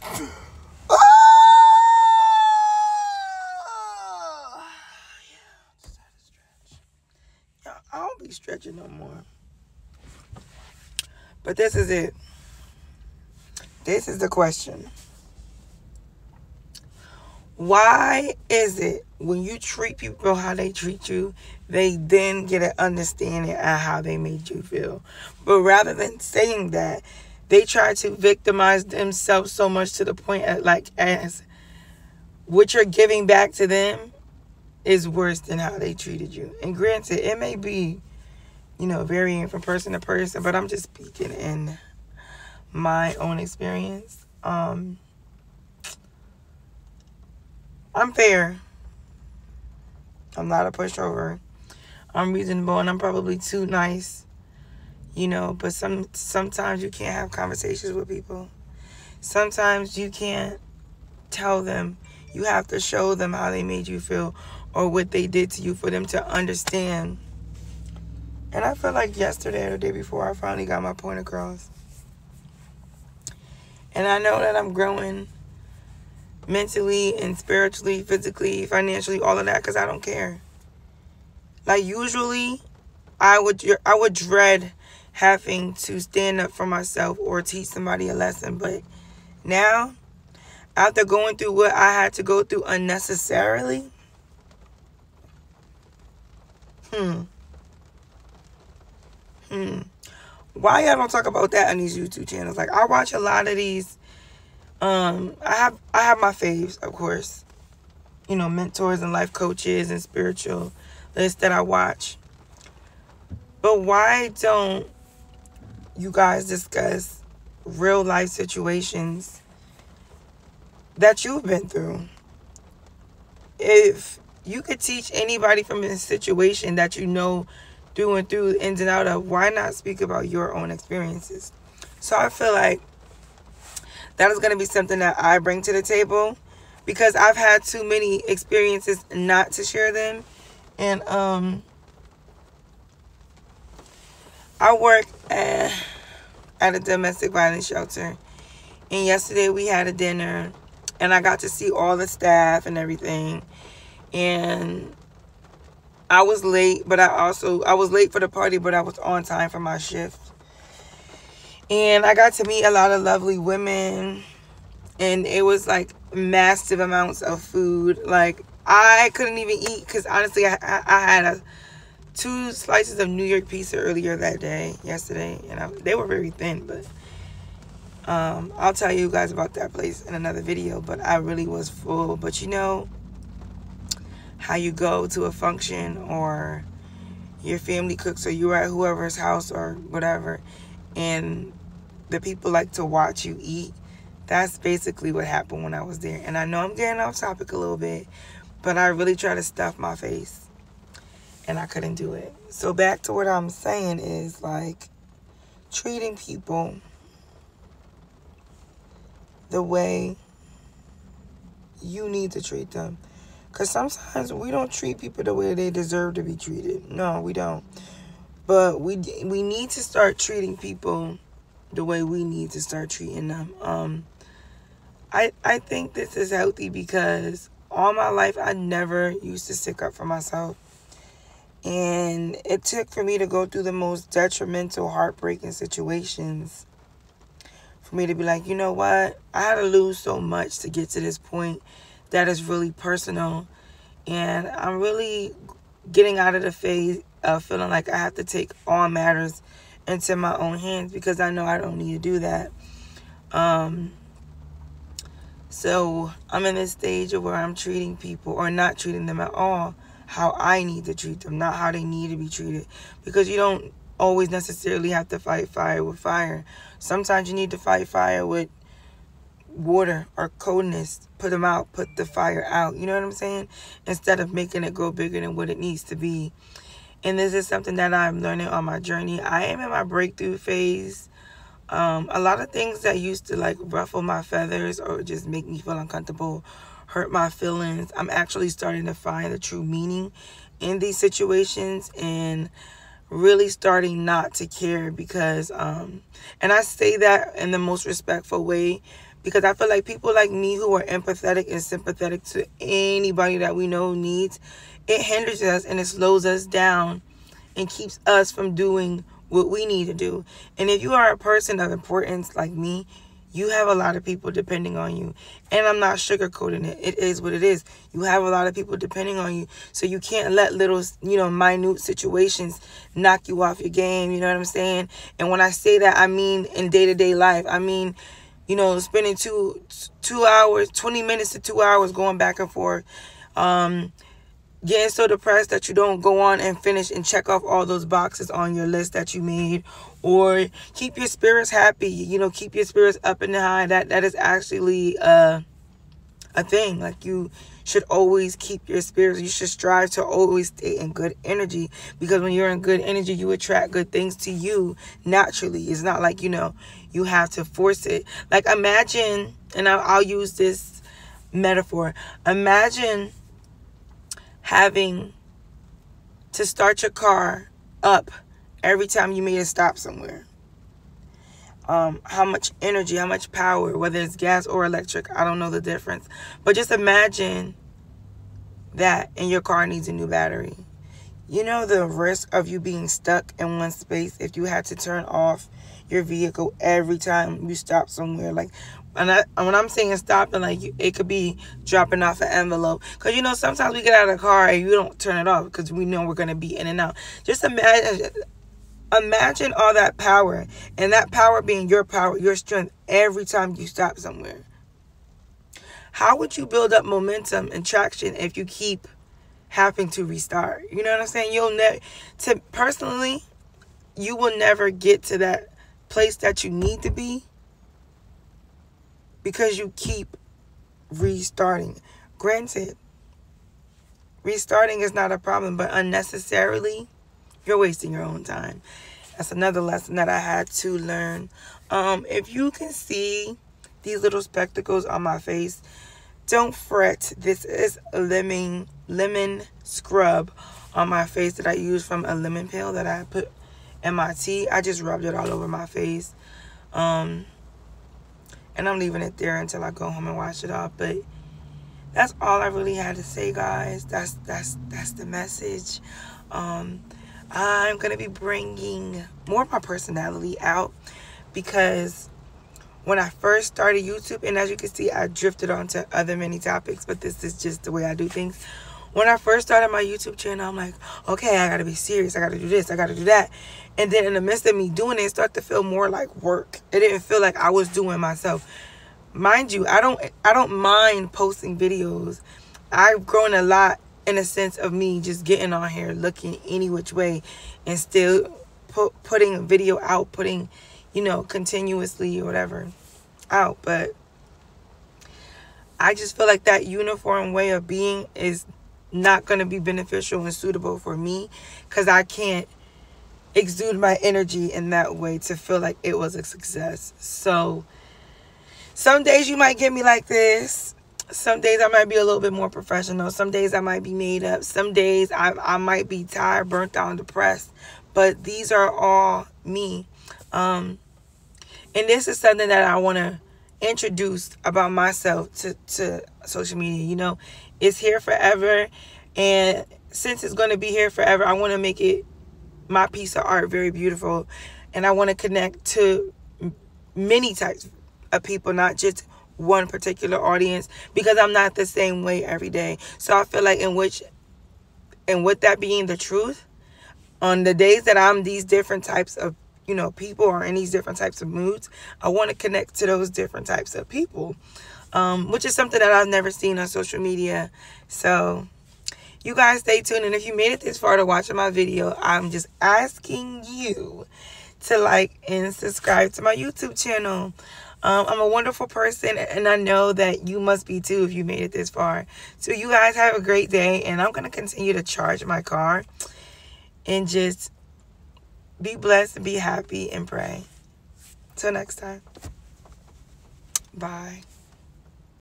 Oh! Yeah, just had to stretch. Yeah, I don't be stretching no more. But this is it. This is the question. Why is it when you treat people how they treat you, they then get an understanding of how they made you feel? But rather than saying that, they try to victimize themselves so much to the point of, like, as what you're giving back to them is worse than how they treated you. And granted, it may be, varying from person to person, but I'm just speaking in my own experience. I'm fair. I'm not a pushover. I'm reasonable, and I'm probably too nice, but sometimes you can't have conversations with people. Sometimes you can't tell them. You have to show them how they made you feel or what they did to you for them to understand. And I feel like yesterday or the day before, I finally got my point across. And I know that I'm growing mentally and spiritually, physically, financially, all of that, because I don't care. Like, usually I would dread having to stand up for myself or teach somebody a lesson, but now, after going through what I had to go through unnecessarily, why y'all don't talk about that on these YouTube channels? Like, I watch a lot of these. I have my faves, of course. Mentors and life coaches and spiritualists that I watch. But why don't you guys discuss real life situations that you've been through? If you could teach anybody from a situation that through and through, ins and out of, why not speak about your own experiences? So I feel like that is going to be something that I bring to the table, because I've had too many experiences not to share them. And I work at a domestic violence shelter, and yesterday we had a dinner, and I got to see all the staff and everything. And I was late, but I was late for the party, but I was on time for my shift. And I got to meet a lot of lovely women, and it was like massive amounts of food. Like, I couldn't even eat, because honestly, I had 2 slices of New York pizza earlier yesterday, and they were very thin, but I'll tell you guys about that place in another video. But I really was full. But how you go to a function, or your family cooks, or you're at whoever's house or whatever, and the people like to watch you eat. That's basically what happened when I was there. And I know I'm getting off topic a little bit, but I really try to stuff my face, and I couldn't do it. So back to what I'm saying is, like, treating people the way you need to treat them. Because sometimes we don't treat people the way they deserve to be treated. No, we don't. But we need to start treating people the way we need to start treating them. I think this is healthy, because all my life I never used to stick up for myself. And it took for me to go through the most detrimental, heartbreaking situations for me to be like, you know what? I had to lose so much to get to this point that is really personal. And I'm really getting out of the phase of feeling like I have to take all matters into my own hands, because I know I don't need to do that. So I'm in this stage of where I'm treating people, or not treating them at all, how I need to treat them, not how they need to be treated. Because you don't always necessarily have to fight fire with fire. Sometimes you need to fight fire with water or coldness. Put them out, put the fire out. You know what I'm saying? Instead of making it go bigger than what it needs to be. And this is something that I'm learning on my journey. I am in my breakthrough phase. A lot of things that used to like ruffle my feathers or just make me feel uncomfortable, hurt my feelings, I'm actually starting to find the true meaning in these situations, and really starting not to care, because and I say that in the most respectful way, Because I feel like people like me who are empathetic and sympathetic to anybody that we know needs, it hinders us and it slows us down and keeps us from doing what we need to do. And if you are a person of importance like me, you have a lot of people depending on you. And I'm not sugarcoating it. It is what it is. You have a lot of people depending on you. So you can't let little, minute situations knock you off your game. You know what I'm saying? And when I say that, I mean in day-to-day life. I mean, spending 2 hours, 20 minutes to 2 hours going back and forth. Getting so depressed that you don't go on and finish and check off all those boxes on your list that you made, or keep your spirits happy, keep your spirits up and high. That is actually a thing. Like, you should always keep your spirits. You should strive to always stay in good energy, because when you're in good energy, you attract good things to you naturally. It's not like, you have to force it. Like, imagine, and I'll use this metaphor. Imagine having to start your car up every time you made a stop somewhere. How much energy, how much power, whether it's gas or electric, I don't know the difference. But just imagine that, and your car needs a new battery. The risk of you being stuck in one space if you had to turn off your vehicle every time you stop somewhere. Like, when I'm saying stopping, like, it could be dropping off an envelope. Because, sometimes we get out of the car and you don't turn it off because we know we're going to be in and out. Just imagine all that power, and that power being your power, your strength, every time you stop somewhere. How would you build up momentum and traction if you keep having to restart? You know what I'm saying? Personally, you will never get to that place that you need to be, because you keep restarting. Granted, restarting is not a problem, but unnecessarily, you're wasting your own time. That's another lesson that I had to learn. If you can see these little spectacles on my face, don't fret. This is a lemon scrub on my face that I use from a lemon peel that I put in my tea. I just rubbed it all over my face. And I'm leaving it there until I go home and wash it off. But that's all I really had to say, guys. That's the message. I'm going to be bringing more of my personality out, because when I first started YouTube, and as you can see, I drifted onto other many topics, but this is just the way I do things. When I first started my YouTube channel, I'm like, okay, I got to be serious. I got to do this. I got to do that. And then in the midst of me doing it started to feel more like work. It didn't feel like I was doing myself. Mind you, I don't mind posting videos. I've grown a lot in a sense of me just getting on here, looking any which way, and still putting a video out, putting, continuously or whatever out. But I just feel like that uniform way of being is not going to be beneficial and suitable for me, because I can't exude my energy in that way to feel like it was a success. So some days you might get me like this. Some days I might be a little bit more professional. Some days I might be made up. Some days I might be tired, burnt out, and depressed. But these are all me. And this is something that I want to introduce about myself to social media. It's here forever. And since it's going to be here forever, I want to make it my piece of art very beautiful. And I want to connect to many types of people, not just one particular audience, because I'm not the same way every day. So I feel like with that being the truth, on the days that I'm these different types of people, or in these different types of moods, I want to connect to those different types of people, which is something that I've never seen on social media. So you guys stay tuned, and if you made it this far to watching my video, I'm just asking you to like and subscribe to my YouTube channel. I'm a wonderful person, and I know that you must be too if you made it this far. So you guys have a great day, and I'm going to continue to charge my car and just be blessed and be happy and pray. Till next time. Bye.